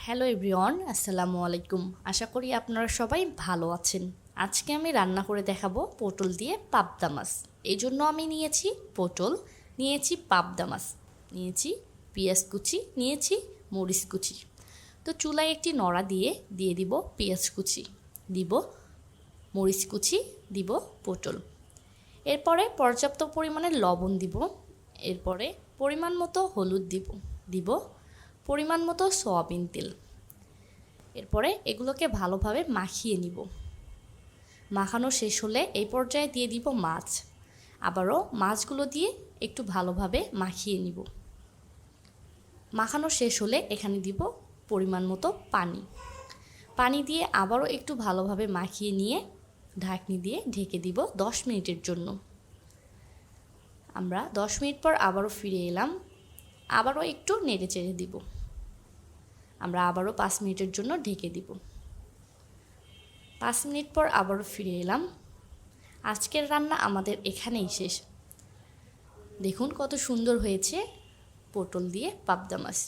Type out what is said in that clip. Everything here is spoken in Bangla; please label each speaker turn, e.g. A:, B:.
A: হ্যালো এভরিওয়ান, আসসালামু আলাইকুম। আশা করি আপনারা সবাই ভালো আছেন। আজকে আমি রান্না করে দেখাবো পটল দিয়ে পাবদা মাছ। এই জন্য আমি নিয়েছি পটল, নিয়েছি পাবদা মাছ, নিয়েছি পেঁয়াজ কুচি, নিয়েছি মরিচ কুচি। তো চুলায় একটি নড়া দিয়ে দিব পেঁয়াজ কুচি, দিব মরিচ কুচি, দিব পটল। এরপরে পর্যাপ্ত পরিমাণে লবণ দিব। এরপরে পরিমাণ মতো হলুদ দিব পরিমাণ মতো সয়াবিন তেল। এরপরে এগুলোকে ভালোভাবে মাখিয়ে নিব। মাখানো শেষ হলে এই পর্যায়ে দিয়ে দিব মাছ। আবারও মাছগুলো দিয়ে একটু ভালোভাবে মাখিয়ে নিব। মাখানো শেষ হলে এখানে দিব পরিমাণ মতো পানি দিয়ে আবারও একটু ভালোভাবে মাখিয়ে নিয়ে ঢাকনি দিয়ে ঢেকে দিব 10 মিনিটের জন্য। আমরা 10 মিনিট পর আবারও ফিরে এলাম। আবারও একটু নেড়ে চেড়ে দিব। আমরা আবারও 5 মিনিটের জন্য ঢেকে দিব। 5 মিনিট পর আবারও ফিরে এলাম। আজকের রান্না আমাদের এখানেই শেষ। দেখুন কত সুন্দর হয়েছে পটল দিয়ে পাবদা মাছ।